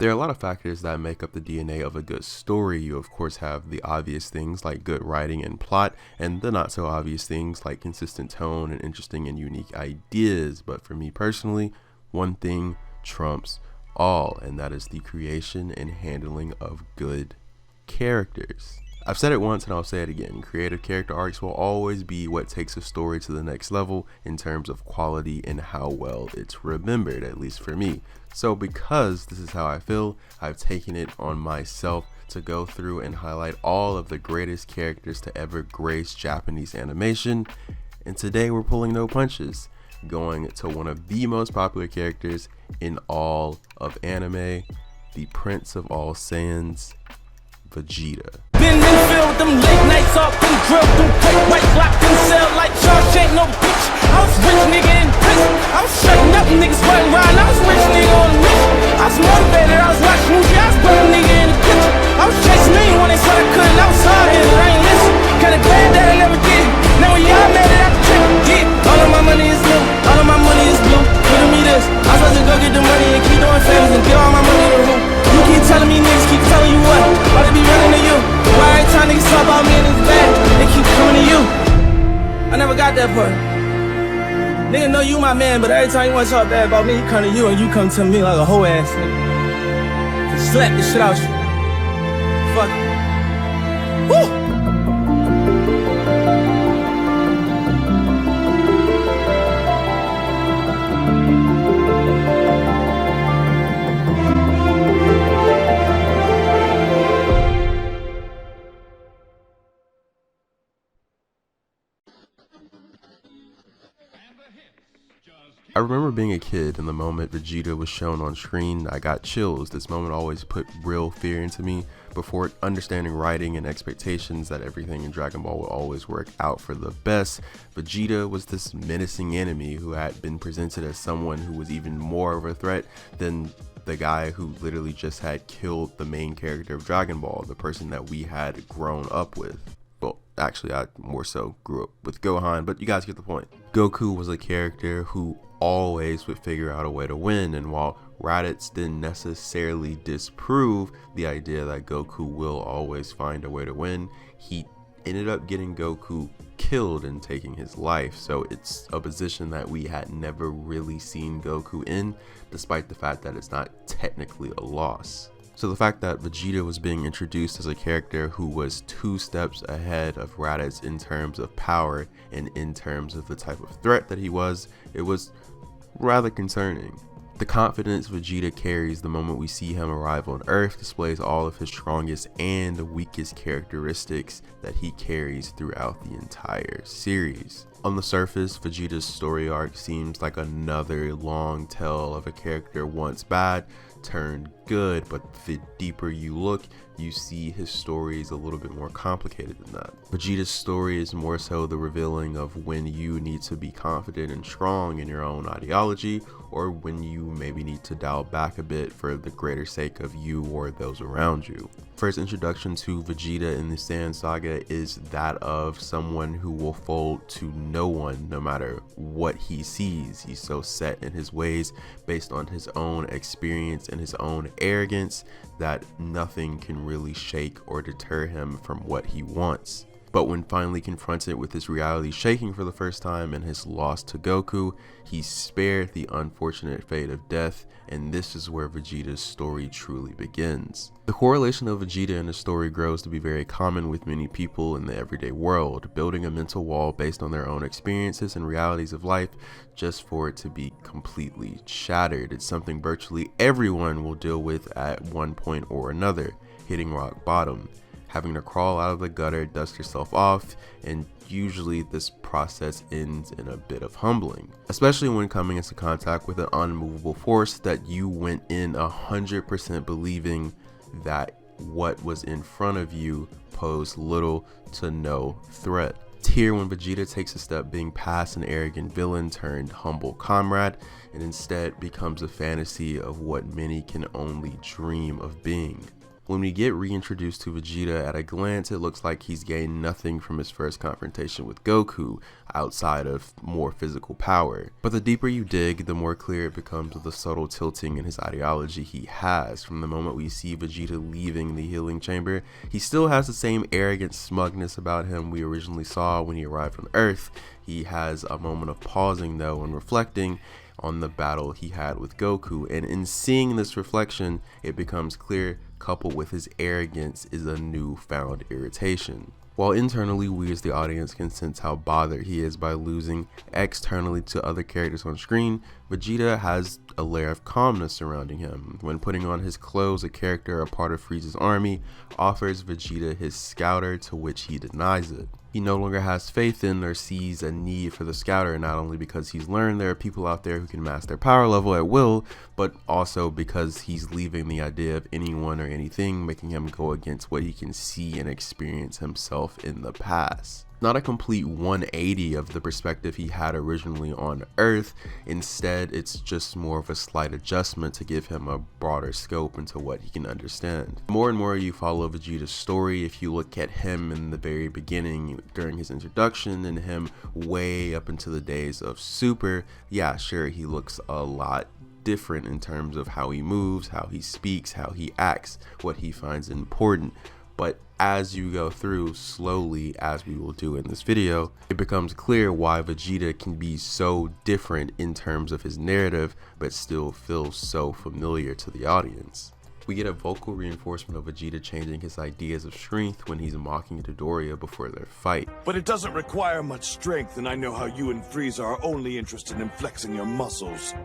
There are a lot of factors that make up the DNA of a good story. You of course have the obvious things like good writing and plot, and the not so obvious things like consistent tone and interesting and unique ideas. But for me personally, one thing trumps all, and that is the creation and handling of good characters. I've said it once and I'll say it again. Creative character arcs will always be what takes a story to the next level in terms of quality and how well it's remembered, at least for me. So because this is how I feel, I've taken it on myself to go through and highlight all of the greatest characters to ever grace Japanese animation. And today we're pulling no punches, going to one of the most popular characters in all of anime, the Prince of all Saiyans, Vegeta. Been in the field with them late nights off, them drill, them quick white locked in cell like Shawshank, no bitch. I was rich nigga in prison. I was shutting up niggas running around. I was rich nigga on a mission. I was motivated, I was watching movies. I was putting a nigga in the kitchen. I was chasing me when they said I couldn't. I was hard headed, I ain't listen. Kinda glad that I never did it. Now when y'all mad at I can trick it. All of my money is blue, all of my money is blue. Giving me this. I'm supposed to go get the money and keep doing favors and get all my money in the room. You keep telling me niggas, keep telling you what? Why they be running to you? Why every time niggas talk about me and it's bad, they keep coming to you? I never got that part. Nigga know you my man, but every time you wanna talk bad about me, he come to you and you come to me like a hoe ass nigga. Slap the shit out you. Fuck. Woo! I remember being a kid, and the moment Vegeta was shown on screen, I got chills. This moment always put real fear into me before understanding writing and expectations that everything in Dragon Ball would always work out for the best. Vegeta was this menacing enemy who had been presented as someone who was even more of a threat than the guy who literally just had killed the main character of Dragon Ball, the person that we had grown up with. Well, actually, I more so grew up with Gohan, but you guys get the point. Goku was a character who always would figure out a way to win, and while Raditz didn't necessarily disprove the idea that Goku will always find a way to win, he ended up getting Goku killed and taking his life. So it's a position that we had never really seen Goku in, despite the fact that it's not technically a loss. So the fact that Vegeta was being introduced as a character who was 2 steps ahead of Raditz in terms of power and in terms of the type of threat that he was, it was rather concerning. The confidence Vegeta carries the moment we see him arrive on Earth displays all of his strongest and weakest characteristics that he carries throughout the entire series. On the surface, Vegeta's story arc seems like another long tale of a character once bad turned good, but the deeper you look, you see his story is a little bit more complicated than that. Vegeta's story is more so the revealing of when you need to be confident and strong in your own ideology, or when you maybe need to dial back a bit for the greater sake of you or those around you. First introduction to Vegeta in the Saiyan saga is that of someone who will fold to no one no matter what he sees. He's so set in his ways based on his own experience and his own arrogance that nothing can really shake or deter him from what he wants. But when finally confronted with his reality shaking for the first time and his loss to Goku, he's spared the unfortunate fate of death, and this is where Vegeta's story truly begins. The correlation of Vegeta and his story grows to be very common with many people in the everyday world, building a mental wall based on their own experiences and realities of life just for it to be completely shattered. It's something virtually everyone will deal with at one point or another, hitting rock bottom, having to crawl out of the gutter, dust yourself off, and usually this process ends in a bit of humbling, especially when coming into contact with an unmovable force that you went in 100% believing that what was in front of you posed little to no threat. It's here when Vegeta takes a step being past an arrogant villain turned humble comrade and instead becomes a fantasy of what many can only dream of being. When we get reintroduced to Vegeta, at a glance it looks like he's gained nothing from his first confrontation with Goku outside of more physical power. But the deeper you dig, the more clear it becomes of the subtle tilting in his ideology he has. From the moment we see Vegeta leaving the healing chamber, he still has the same arrogant smugness about him we originally saw when he arrived on Earth. He has a moment of pausing though and reflecting on the battle he had with Goku, and in seeing this reflection, it becomes clear, coupled with his arrogance, is a newfound irritation. While internally we as the audience can sense how bothered he is by losing, externally to other characters on screen, Vegeta has a layer of calmness surrounding him. When putting on his clothes, a character a part of Frieza's army offers Vegeta his scouter, to which he denies it. He no longer has faith in or sees a need for the scouter, not only because he's learned there are people out there who can match their power level at will, but also because he's leaving the idea of anyone or anything making him go against what he can see and experience himself in the past. Not a complete 180 of the perspective he had originally on Earth. Instead, it's just more of a slight adjustment to give him a broader scope into what he can understand. The more and more you follow Vegeta's story, if you look at him in the very beginning during his introduction and him way up into the days of Super, yeah, sure, he looks a lot different in terms of how he moves, how he speaks, how he acts, what he finds important. But as you go through slowly, as we will do in this video, it becomes clear why Vegeta can be so different in terms of his narrative, but still feels so familiar to the audience. We get a vocal reinforcement of Vegeta changing his ideas of strength when he's mocking Dodoria before their fight. But it doesn't require much strength, and I know how you and Frieza are only interested in flexing your muscles.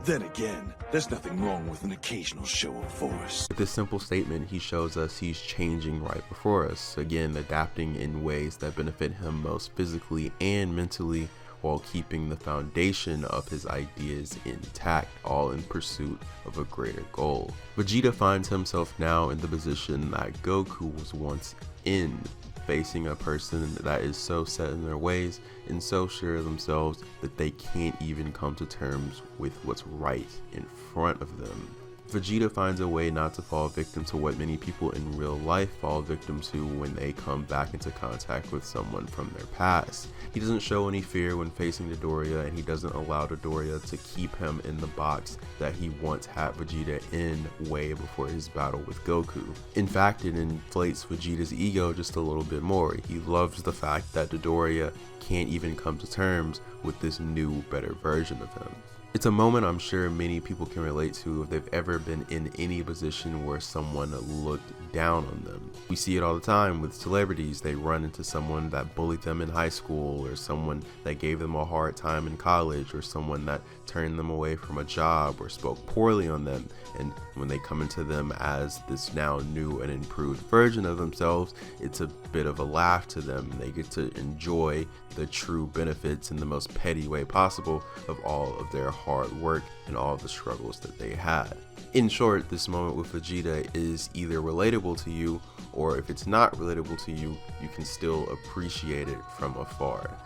Then again, there's nothing wrong with an occasional show of force. With this simple statement, he shows us he's changing right before us, again adapting in ways that benefit him most physically and mentally, while keeping the foundation of his ideas intact, all in pursuit of a greater goal. Vegeta finds himself now in the position that Goku was once in, facing a person that is so set in their ways and so sure of themselves that they can't even come to terms with what's right in front of them. Vegeta finds a way not to fall victim to what many people in real life fall victim to when they come back into contact with someone from their past. He doesn't show any fear when facing Dodoria, and he doesn't allow Dodoria to keep him in the box that he once had Vegeta in way before his battle with Goku. In fact, it inflates Vegeta's ego just a little bit more. He loves the fact that Dodoria can't even come to terms with this new, better version of him. It's a moment I'm sure many people can relate to if they've ever been in any position where someone looked down on them. We see it all the time with celebrities. They run into someone that bullied them in high school, or someone that gave them a hard time in college, or someone that turned them away from a job or spoke poorly on them. And when they come into them as this now new and improved version of themselves, it's a bit of a laugh to them. They get to enjoy the true benefits in the most petty way possible of all of their hard work and all of the struggles that they had. In short, this moment with Vegeta is either relatable to you, or if it's not relatable to you, you can still appreciate it from afar.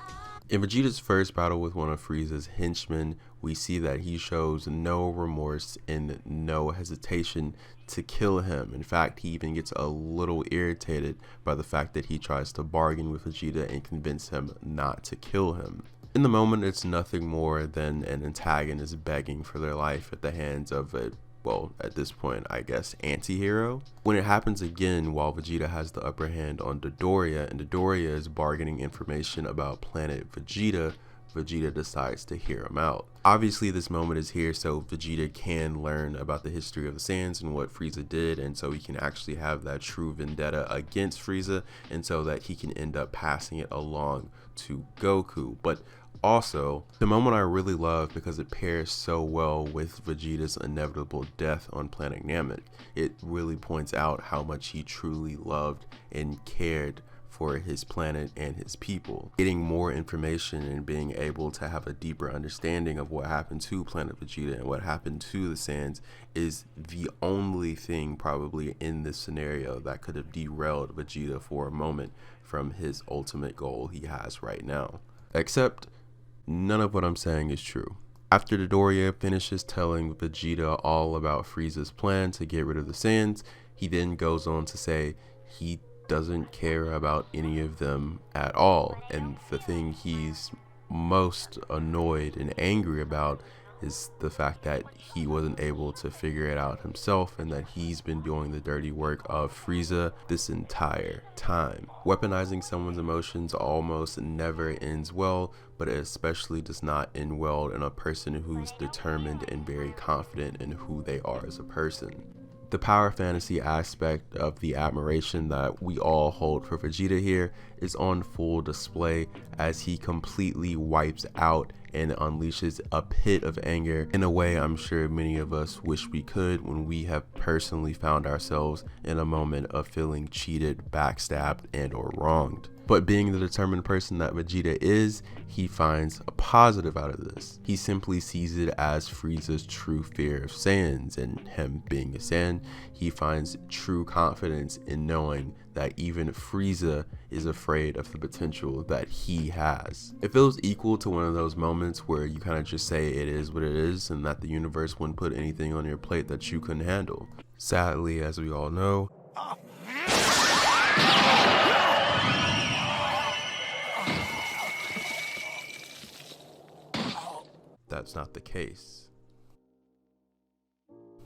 In Vegeta's first battle with one of Frieza's henchmen, we see that he shows no remorse and no hesitation to kill him. In fact, he even gets a little irritated by the fact that he tries to bargain with Vegeta and convince him not to kill him. In the moment, it's nothing more than an antagonist begging for their life at the hands of a, well, at this point, I guess, anti-hero. When it happens again, while Vegeta has the upper hand on Dodoria, and Dodoria is bargaining information about planet Vegeta, Vegeta decides to hear him out. Obviously, this moment is here so Vegeta can learn about the history of the Saiyans and what Frieza did, and so he can actually have that true vendetta against Frieza, and so that he can end up passing it along to Goku. But also, the moment I really love because it pairs so well with Vegeta's inevitable death on planet Namek. It really points out how much he truly loved and cared for his planet and his people. Getting more information and being able to have a deeper understanding of what happened to planet Vegeta and what happened to the Saiyans is the only thing probably in this scenario that could have derailed Vegeta for a moment from his ultimate goal he has right now. Except none of what I'm saying is true. After Dodoria finishes telling Vegeta all about Frieza's plan to get rid of the Saiyans, he then goes on to say he doesn't care about any of them at all, and the thing he's most annoyed and angry about is the fact that he wasn't able to figure it out himself, and that he's been doing the dirty work of Frieza this entire time. Weaponizing someone's emotions almost never ends well, but it especially does not end well in a person who's determined and very confident in who they are as a person. The power fantasy aspect of the admiration that we all hold for Vegeta here is on full display as he completely wipes out and unleashes a pit of anger in a way I'm sure many of us wish we could when we have personally found ourselves in a moment of feeling cheated, backstabbed, and or wronged. But being the determined person that Vegeta is, he finds a positive out of this. He simply sees it as Frieza's true fear of Saiyans, and him being a Saiyan, he finds true confidence in knowing that even Frieza is afraid of the potential that he has. It feels equal to one of those moments where you kind of just say it is what it is and that the universe wouldn't put anything on your plate that you couldn't handle. Sadly, as we all know, that's not the case.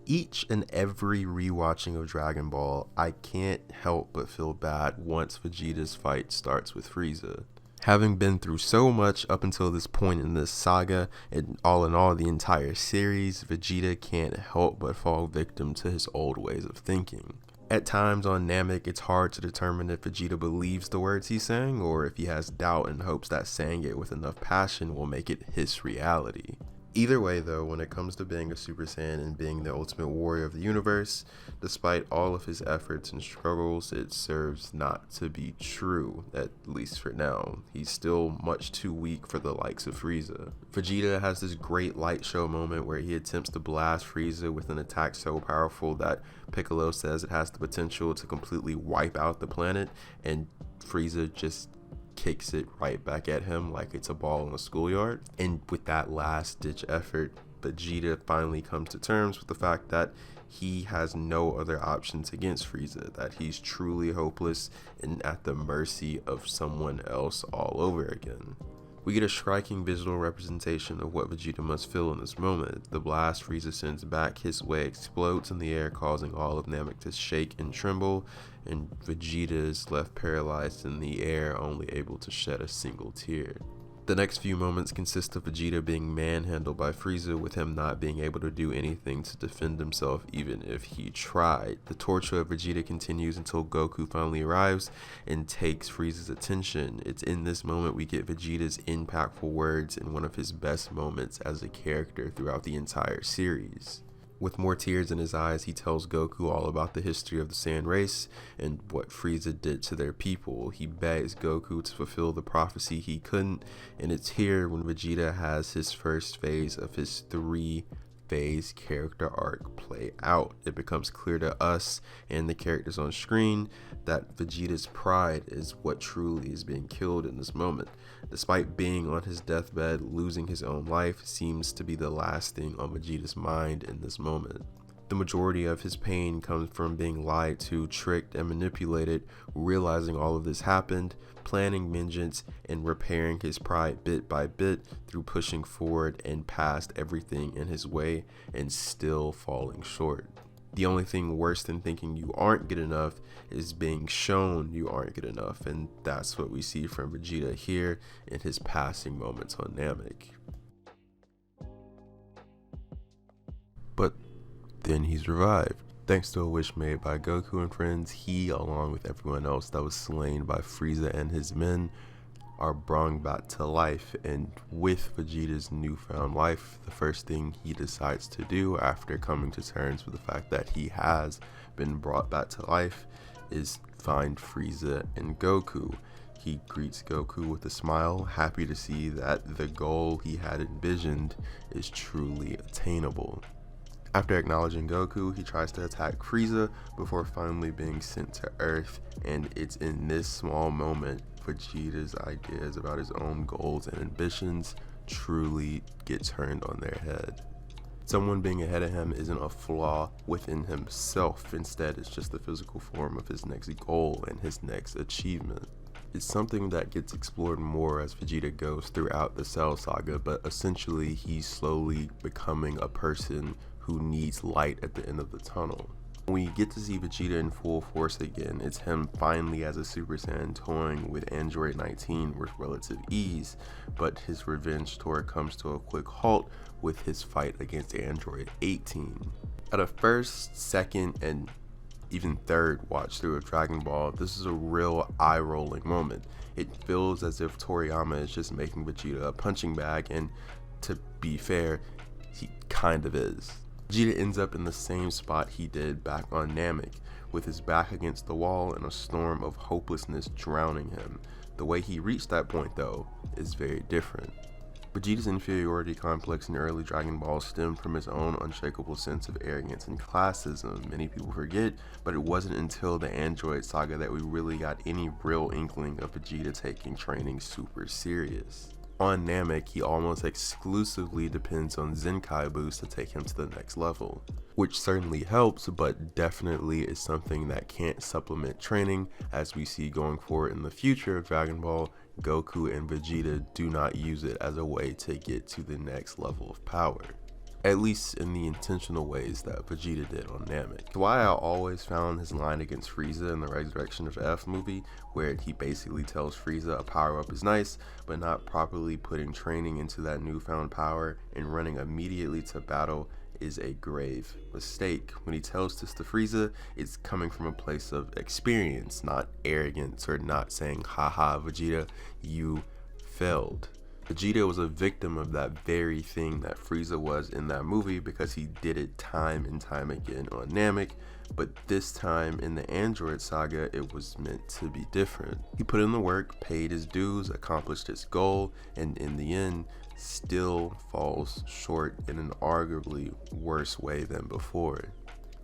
Each and every rewatching of Dragon Ball, I can't help but feel bad once Vegeta's fight starts with Frieza. Having been through so much up until this point in this saga, and all in all the entire series, Vegeta can't help but fall victim to his old ways of thinking. At times on Namek, it's hard to determine if Vegeta believes the words he's saying, or if he has doubt and hopes that saying it with enough passion will make it his reality. Either way though, when it comes to being a Super Saiyan and being the ultimate warrior of the universe, despite all of his efforts and struggles, it serves not to be true, at least for now. He's still much too weak for the likes of Frieza. Vegeta has this great light show moment where he attempts to blast Frieza with an attack so powerful that Piccolo says it has the potential to completely wipe out the planet, and Frieza just kicks it right back at him like it's a ball in a schoolyard. And with that last ditch effort, Vegeta finally comes to terms with the fact that he has no other options against Frieza, that he's truly hopeless and at the mercy of someone else all over again. We get a striking visual representation of what Vegeta must feel in this moment. The blast Frieza sends back his way explodes in the air, causing all of Namek to shake and tremble, and Vegeta is left paralyzed in the air, only able to shed a single tear. The next few moments consist of Vegeta being manhandled by Frieza, with him not being able to do anything to defend himself even if he tried. The torture of Vegeta continues until Goku finally arrives and takes Frieza's attention. It's in this moment we get Vegeta's impactful words in one of his best moments as a character throughout the entire series. With more tears in his eyes, he tells Goku all about the history of the Saiyan race and what Frieza did to their people. He begs Goku to fulfill the prophecy he couldn't, and it's here when Vegeta has his first phase of his 3-phase character arc play out. It becomes clear to us and the characters on screen that Vegeta's pride is what truly is being killed in this moment. Despite being on his deathbed, losing his own life seems to be the last thing on Vegeta's mind in this moment. The majority of his pain comes from being lied to, tricked, and manipulated, realizing all of this happened, planning vengeance, and repairing his pride bit by bit through pushing forward and past everything in his way and still falling short. The only thing worse than thinking you aren't good enough is being shown you aren't good enough, and that's what we see from Vegeta here in his passing moments on Namek. But then he's revived. Thanks to a wish made by Goku and friends, he, along with everyone else that was slain by Frieza and his men, are brought back to life. And with Vegeta's newfound life, the first thing he decides to do after coming to terms with the fact that he has been brought back to life is find Frieza and Goku. He greets Goku with a smile, happy to see that the goal he had envisioned is truly attainable. After acknowledging Goku, he tries to attack Frieza before finally being sent to Earth, and it's in this small moment Vegeta's ideas about his own goals and ambitions truly get turned on their head. Someone being ahead of him isn't a flaw within himself. Instead, it's just the physical form of his next goal and his next achievement. It's something that gets explored more as Vegeta goes throughout the Cell Saga, but essentially he's slowly becoming a person who needs light at the end of the tunnel. When we get to see Vegeta in full force again, it's him finally as a Super Saiyan toying with Android 19 with relative ease, but his revenge tour comes to a quick halt with his fight against Android 18. At a first, second, and even third watch through of Dragon Ball, this is a real eye-rolling moment. It feels as if Toriyama is just making Vegeta a punching bag, and to be fair, he kind of is. Vegeta ends up in the same spot he did back on Namek, with his back against the wall and a storm of hopelessness drowning him. The way he reached that point, though, is very different. Vegeta's inferiority complex in early Dragon Ball stemmed from his own unshakable sense of arrogance and classism. Many people forget, but it wasn't until the Android Saga that we really got any real inkling of Vegeta taking training super serious. On Namek, he almost exclusively depends on Zenkai boost to take him to the next level, which certainly helps, but definitely is something that can't supplement training. As we see going forward in the future of Dragon Ball, Goku and Vegeta do not use it as a way to get to the next level of power, at least in the intentional ways that Vegeta did on Namek. It's why I always found his line against Frieza in the Resurrection of F movie, where he basically tells Frieza a power-up is nice, but not properly putting training into that newfound power and running immediately to battle is a grave mistake. When he tells this to Frieza, it's coming from a place of experience, not arrogance, or not saying, haha Vegeta, you failed. Vegeta was a victim of that very thing that Frieza was in that movie, because he did it time and time again on Namek, but this time in the Android Saga it was meant to be different. He put in the work, paid his dues, accomplished his goal, and in the end still falls short in an arguably worse way than before.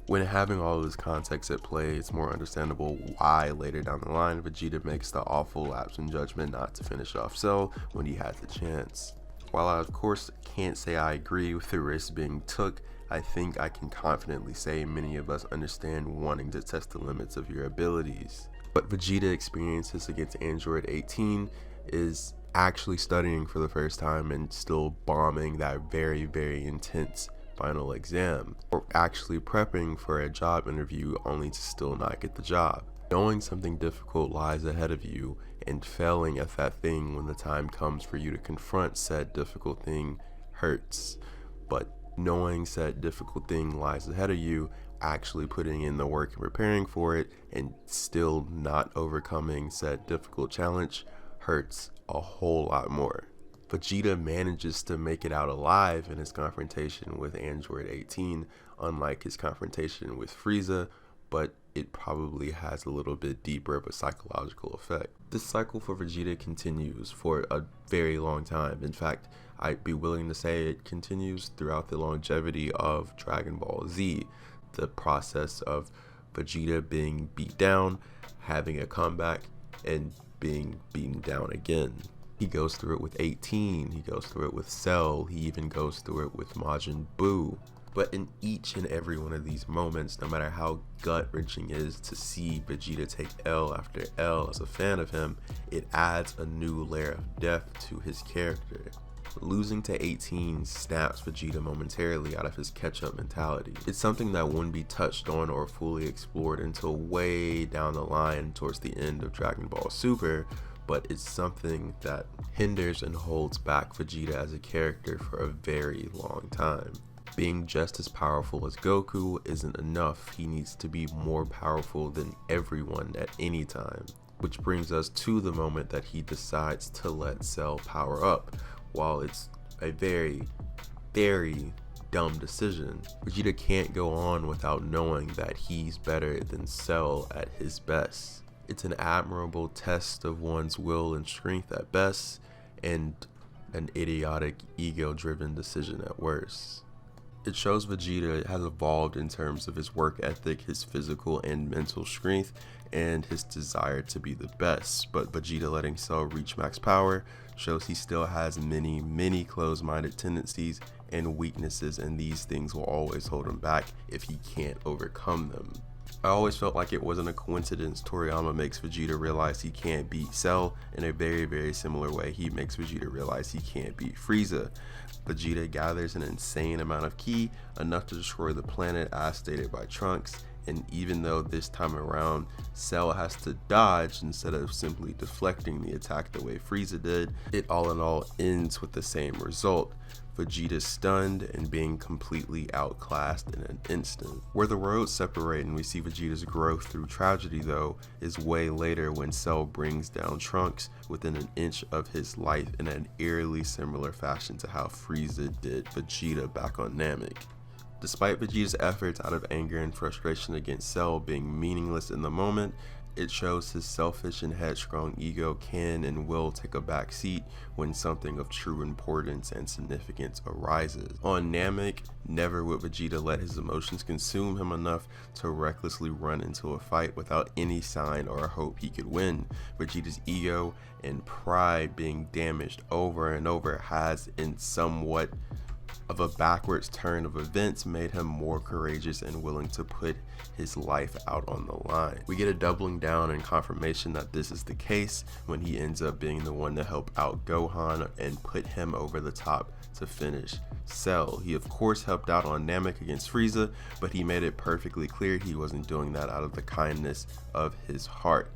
When having all of this context at play, it's more understandable why later down the line Vegeta makes the awful lapse in judgment not to finish off Cell when he has the chance. While I of course can't say I agree with the risk being took, I think I can confidently say many of us understand wanting to test the limits of your abilities. What Vegeta experiences against Android 18 is actually studying for the first time and still bombing that very, very intense final exam, or actually prepping for a job interview only to still not get the job. Knowing something difficult lies ahead of you and failing at that thing when the time comes for you to confront said difficult thing hurts, but knowing said difficult thing lies ahead of you, actually putting in the work and preparing for it, and still not overcoming said difficult challenge hurts a whole lot more. Vegeta manages to make it out alive in his confrontation with Android 18, unlike his confrontation with Frieza, but it probably has a little bit deeper of a psychological effect. This cycle for Vegeta continues for a very long time. In fact, I'd be willing to say it continues throughout the longevity of Dragon Ball Z. The process of Vegeta being beat down, having a comeback, and being beaten down again. He goes through it with 18, he goes through it with Cell, he even goes through it with Majin Buu. But in each and every one of these moments, no matter how gut-wrenching it is to see Vegeta take L after L as a fan of him, it adds a new layer of depth to his character. Losing to 18 snaps Vegeta momentarily out of his catch-up mentality. It's something that wouldn't be touched on or fully explored until way down the line towards the end of Dragon Ball Super, but it's something that hinders and holds back Vegeta as a character for a very long time. Being just as powerful as Goku isn't enough, he needs to be more powerful than everyone at any time. Which brings us to the moment that he decides to let Cell power up. While it's a very, very dumb decision, Vegeta can't go on without knowing that he's better than Cell at his best. It's an admirable test of one's will and strength at best, and an idiotic, ego-driven decision at worst. It shows Vegeta has evolved in terms of his work ethic, his physical and mental strength, and his desire to be the best. But Vegeta letting Cell reach max power shows he still has many closed-minded tendencies and weaknesses, and these things will always hold him back if he can't overcome them. I always felt like it wasn't a coincidence Toriyama makes Vegeta realize he can't beat Cell in a very similar way he makes Vegeta realize he can't beat Frieza. Vegeta gathers an insane amount of ki, enough to destroy the planet as stated by Trunks, and even though this time around Cell has to dodge instead of simply deflecting the attack the way Frieza did, it all in all ends with the same result. Vegeta stunned and being completely outclassed in an instant. Where the roads separate and we see Vegeta's growth through tragedy though is way later when Cell brings down Trunks within an inch of his life in an eerily similar fashion to how Frieza did Vegeta back on Namek. Despite Vegeta's efforts out of anger and frustration against Cell being meaningless in the moment, it shows his selfish and headstrong ego can and will take a back seat when something of true importance and significance arises. On Namek, never would Vegeta let his emotions consume him enough to recklessly run into a fight without any sign or hope he could win. Vegeta's ego and pride being damaged over and over has, in somewhat of a backwards turn of events, made him more courageous and willing to put his life out on the line. We get a doubling down and confirmation that this is the case when he ends up being the one to help out Gohan and put him over the top to finish Cell. He of course helped out on Namek against Frieza, but he made it perfectly clear he wasn't doing that out of the kindness of his heart.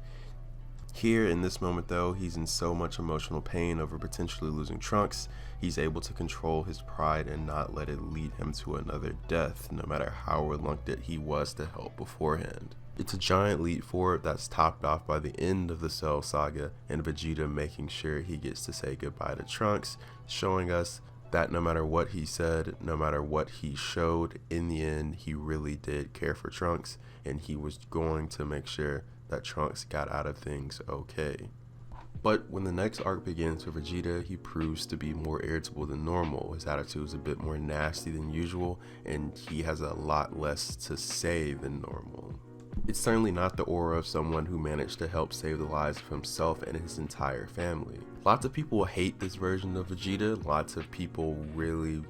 Here in this moment though, he's in so much emotional pain over potentially losing Trunks, he's able to control his pride and not let it lead him to another death, no matter how reluctant he was to help beforehand. It's a giant leap forward that's topped off by the end of the Cell saga and Vegeta making sure he gets to say goodbye to Trunks, showing us that no matter what he said, no matter what he showed, in the end he really did care for Trunks and he was going to make sure that Trunks got out of things okay. But when the next arc begins for Vegeta, he proves to be more irritable than normal. His attitude is a bit more nasty than usual, and he has a lot less to say than normal. It's certainly not the aura of someone who managed to help save the lives of himself and his entire family. Lots of people hate this version of Vegeta. Lots of people really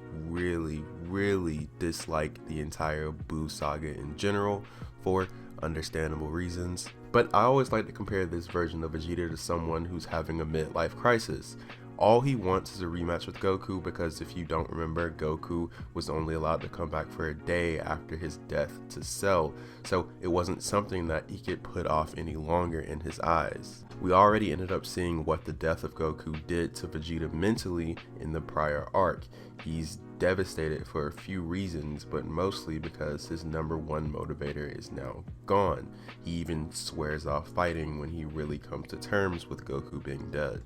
dislike the entire Buu saga in general for understandable reasons. But I always like to compare this version of Vegeta to someone who's having a midlife crisis. All he wants is a rematch with Goku because if you don't remember, Goku was only allowed to come back for a day after his death to Cell, so it wasn't something that he could put off any longer in his eyes. We already ended up seeing what the death of Goku did to Vegeta mentally in the prior arc. He's devastated for a few reasons, but mostly because his number one motivator is now gone. He even swears off fighting when he really comes to terms with Goku being dead.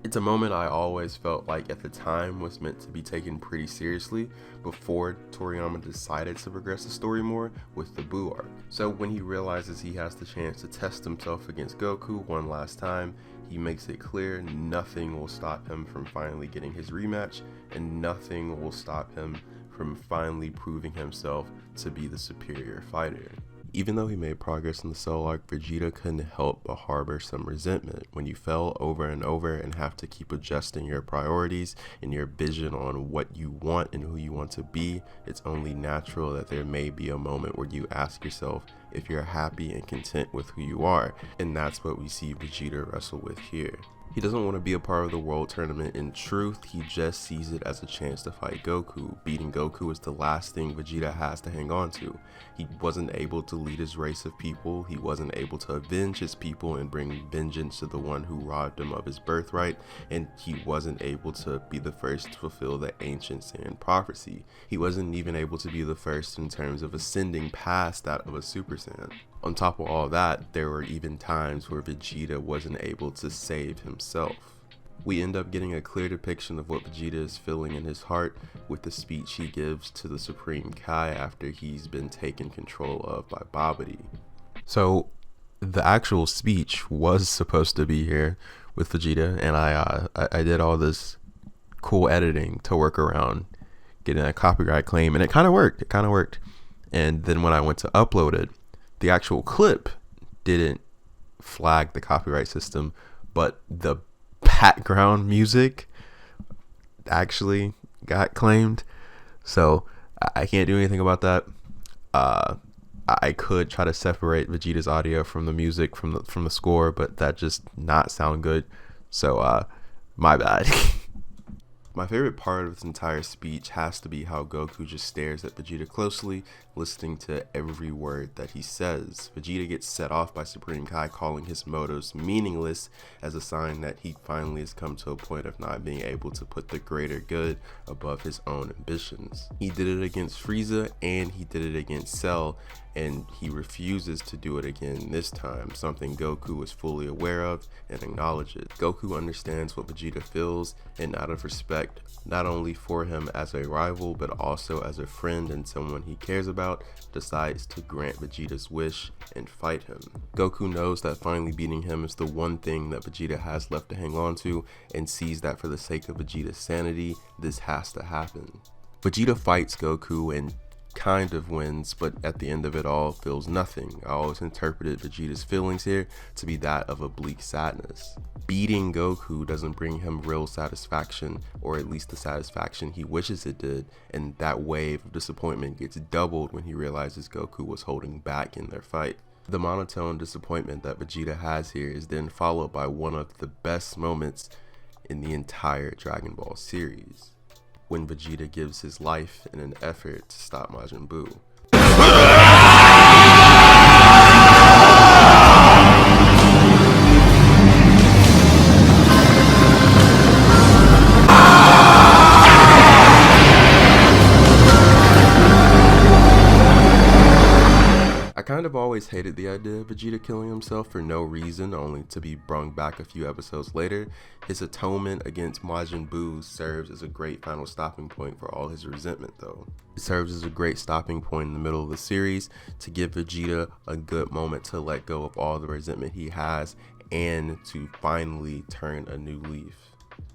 It's a moment I always felt like at the time was meant to be taken pretty seriously before Toriyama decided to progress the story more with the Buu arc. So when he realizes he has the chance to test himself against Goku one last time, he makes it clear nothing will stop him from finally getting his rematch, and nothing will stop him from finally proving himself to be the superior fighter. Even though he made progress in the Cell arc, Vegeta couldn't help but harbor some resentment. When you fail over and over and have to keep adjusting your priorities and your vision on what you want and who you want to be, it's only natural that there may be a moment where you ask yourself if you're happy and content with who you are, and that's what we see Vegeta wrestle with here. He doesn't want to be a part of the world tournament in truth, he just sees it as a chance to fight Goku. Beating Goku is the last thing Vegeta has to hang on to. He wasn't able to lead his race of people, he wasn't able to avenge his people and bring vengeance to the one who robbed him of his birthright, and he wasn't able to be the first to fulfill the ancient Saiyan prophecy. He wasn't even able to be the first in terms of ascending past that of a Super Saiyan. On top of all that, there were even times where Vegeta wasn't able to save himself. We end up getting a clear depiction of what Vegeta is feeling in his heart with the speech he gives to the Supreme Kai after he's been taken control of by Babidi. So the actual speech was supposed to be here with Vegeta, and I did all this cool editing to work around getting that copyright claim, and it kind of worked. And then when I went to upload it, the actual clip didn't flag the copyright system, but the background music actually got claimed. So I can't do anything about that. I could try to separate Vegeta's audio from the music from the score, but that just not sound good. So my bad. My favorite part of this entire speech has to be how Goku just stares at Vegeta closely, listening to every word that he says. Vegeta gets set off by Supreme Kai calling his motos meaningless as a sign that he finally has come to a point of not being able to put the greater good above his own ambitions. He did it against Frieza and he did it against Cell, and he refuses to do it again this time, something Goku is fully aware of and acknowledges. Goku understands what Vegeta feels, and out of respect, not only for him as a rival, but also as a friend and someone he cares about, decides to grant Vegeta's wish and fight him. Goku knows that finally beating him is the one thing that Vegeta has left to hang on to, and sees that for the sake of Vegeta's sanity, this has to happen. Vegeta fights Goku and kind of wins, but at the end of it all feels nothing. I always interpreted Vegeta's feelings here to be that of a bleak sadness. Beating Goku doesn't bring him real satisfaction, or at least the satisfaction he wishes it did, and that wave of disappointment gets doubled when he realizes Goku was holding back in their fight. The monotone disappointment that Vegeta has here is then followed by one of the best moments in the entire Dragon Ball series, when Vegeta gives his life in an effort to stop Majin Buu. I kind of always hated the idea of Vegeta killing himself for no reason, only to be brung back a few episodes later. His atonement against Majin Buu serves as a great final stopping point for all his resentment though. It serves as a great stopping point in the middle of the series to give Vegeta a good moment to let go of all the resentment he has and to finally turn a new leaf.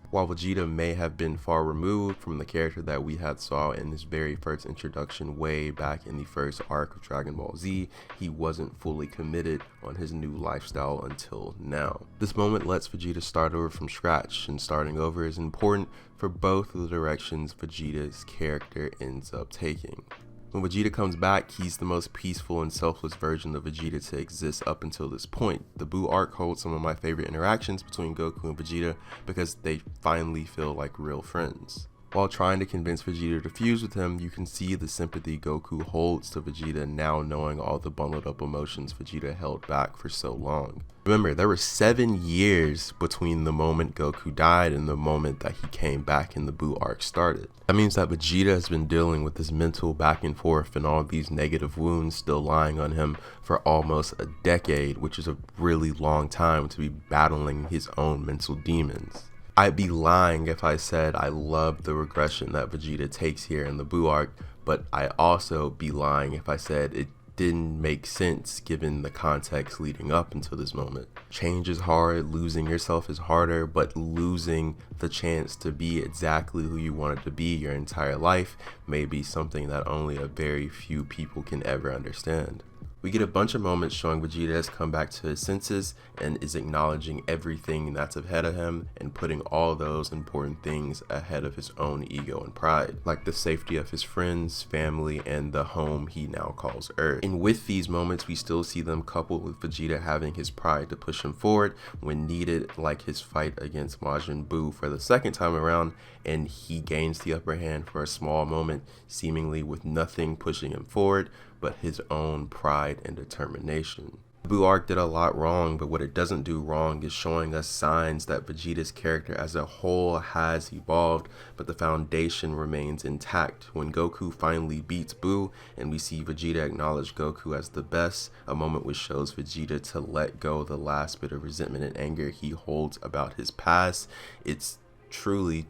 While Vegeta may have been far removed from the character that we had saw in his very first introduction way back in the first arc of Dragon Ball Z, he wasn't fully committed on his new lifestyle until now. This moment lets Vegeta start over from scratch, and starting over is important for both of the directions Vegeta's character ends up taking. When Vegeta comes back, he's the most peaceful and selfless version of Vegeta to exist up until this point. The Buu arc holds some of my favorite interactions between Goku and Vegeta because they finally feel like real friends. While trying to convince Vegeta to fuse with him, you can see the sympathy Goku holds to Vegeta now, knowing all the bundled up emotions Vegeta held back for so long. Remember, there were 7 years between the moment Goku died and the moment that he came back and the Buu arc started. That means that Vegeta has been dealing with this mental back and forth and all these negative wounds still lying on him for almost a decade, which is a really long time to be battling his own mental demons. I'd be lying if I said I love the regression that Vegeta takes here in the Buu arc, but I also be lying if I said it didn't make sense given the context leading up until this moment. Change is hard, losing yourself is harder, but losing the chance to be exactly who you wanted to be your entire life may be something that only a very few people can ever understand. We get a bunch of moments showing Vegeta has come back to his senses and is acknowledging everything that's ahead of him and putting all those important things ahead of his own ego and pride, like the safety of his friends, family, and the home he now calls Earth. And with these moments, we still see them coupled with Vegeta having his pride to push him forward when needed, like his fight against Majin Buu for the second time around, and he gains the upper hand for a small moment, seemingly with nothing pushing him forward but his own pride and determination. The Buu arc did a lot wrong, but what it doesn't do wrong is showing us signs that Vegeta's character as a whole has evolved, but the foundation remains intact. When Goku finally beats Buu and we see Vegeta acknowledge Goku as the best, a moment which shows Vegeta to let go of the last bit of resentment and anger he holds about his past, it's truly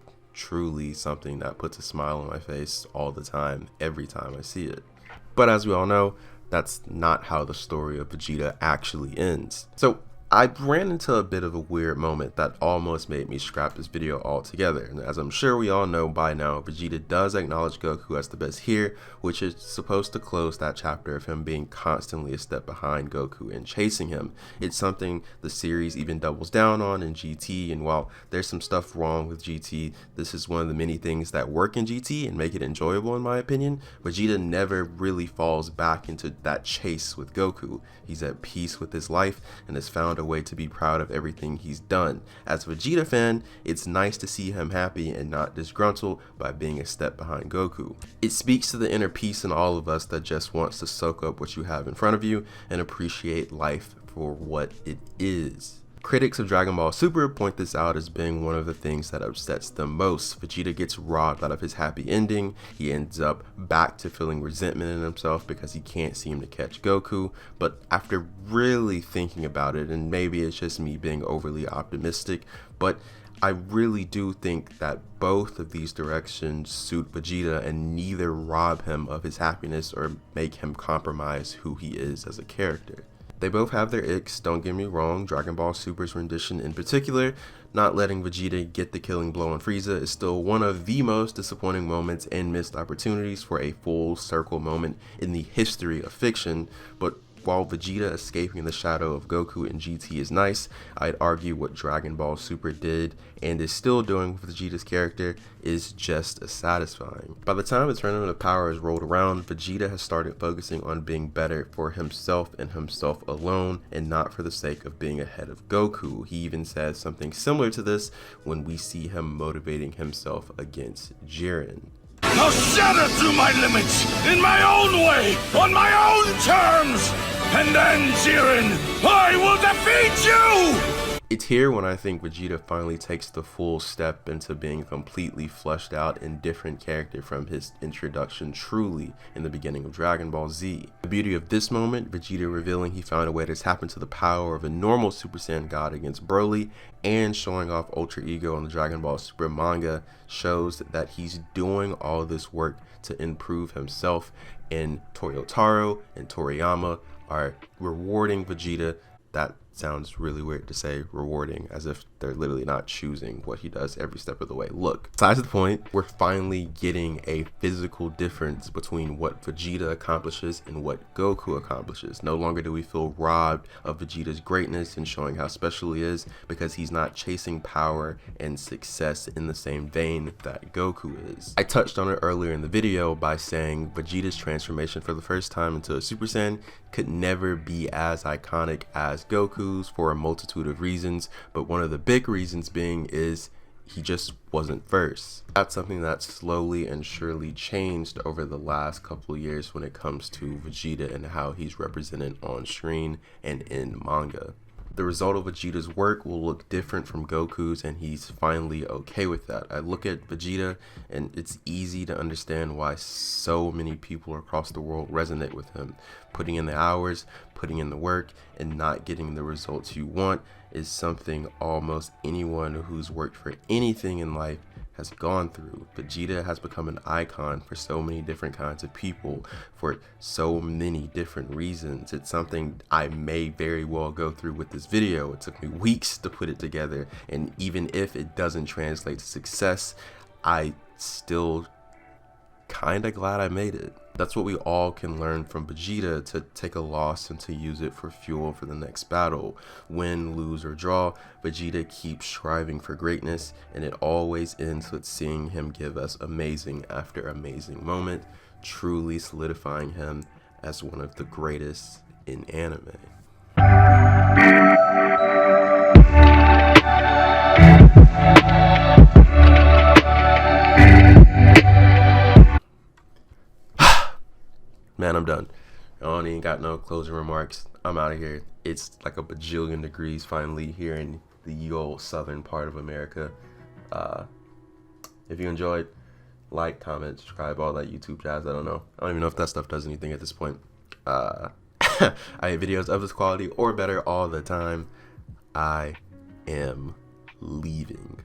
something that puts a smile on my face all the time, every time I see it. But as we all know, that's not how the story of Vegeta actually ends. So I ran into a bit of a weird moment that almost made me scrap this video altogether. And as I'm sure we all know by now, Vegeta does acknowledge Goku as the best here, which is supposed to close that chapter of him being constantly a step behind Goku and chasing him. It's something the series even doubles down on in GT, and while there's some stuff wrong with GT, this is one of the many things that work in GT and make it enjoyable in my opinion. Vegeta never really falls back into that chase with Goku. He's at peace with his life and has found a way to be proud of everything he's done. As a Vegeta fan, it's nice to see him happy and not disgruntled by being a step behind Goku. It speaks to the inner peace in all of us that just wants to soak up what you have in front of you and appreciate life for what it is. Critics of Dragon Ball Super point this out as being one of the things that upsets them most. Vegeta gets robbed out of his happy ending. He ends up back to feeling resentment in himself because he can't seem to catch Goku. But after really thinking about it, and maybe it's just me being overly optimistic, but I really do think that both of these directions suit Vegeta and neither rob him of his happiness or make him compromise who he is as a character. They both have their icks, don't get me wrong. Dragon Ball Super's rendition in particular, not letting Vegeta get the killing blow on Frieza, is still one of the most disappointing moments and missed opportunities for a full circle moment in the history of fiction. But while Vegeta escaping the shadow of Goku in GT is nice, I'd argue what Dragon Ball Super did and is still doing with Vegeta's character is just as satisfying. By the time the Tournament of Power is rolled around, Vegeta has started focusing on being better for himself and himself alone and not for the sake of being ahead of Goku. He even says something similar to this when we see him motivating himself against Jiren. I'll shatter through my limits, in my own way, on my own terms! And then, Jiren, I will defeat you! It's here when I think Vegeta finally takes the full step into being completely fleshed out and different character from his introduction truly in the beginning of Dragon Ball Z. The beauty of this moment, Vegeta revealing he found a way to tap into the power of a normal Super Saiyan God against Broly, and showing off Ultra Ego on the Dragon Ball Super manga, shows that he's doing all this work to improve himself, and Toyotaro and Toriyama are rewarding Vegeta. That sounds really weird to say, rewarding, as if they're literally not choosing what he does every step of the way. Look, besides the point, we're finally getting a physical difference between what Vegeta accomplishes and what Goku accomplishes. No longer do we feel robbed of Vegeta's greatness and showing how special he is because he's not chasing power and success in the same vein that Goku is. I touched on it earlier in the video by saying Vegeta's transformation for the first time into a Super Saiyan could never be as iconic as Goku's for a multitude of reasons, but one of the big reasons being is he just wasn't first. That's something that slowly and surely changed over the last couple of years when it comes to Vegeta and how he's represented on screen and in manga. The result of Vegeta's work will look different from Goku's, and he's finally okay with that. I look at Vegeta and it's easy to understand why so many people across the world resonate with him. Putting in the hours, putting in the work, and not getting the results you want is something almost anyone who's worked for anything in life has gone through. Vegeta has become an icon for so many different kinds of people for so many different reasons. It's something I may very well go through with this video. It took me weeks to put it together, and even if it doesn't translate to success, I still kinda glad I made it. That's what we all can learn from Vegeta, to take a loss and to use it for fuel for the next battle. Win, lose, or draw, Vegeta keeps striving for greatness, and it always ends with seeing him give us amazing after amazing moment, truly solidifying him as one of the greatest in anime. Man, I'm done. I don't even got no closing remarks. I'm out of here. It's like a bajillion degrees finally here in the old southern part of America. If you enjoyed, like, comment, subscribe, all that YouTube jazz. I don't know. I don't even know if that stuff does anything at this point. I have videos of this quality or better all the time. I am leaving.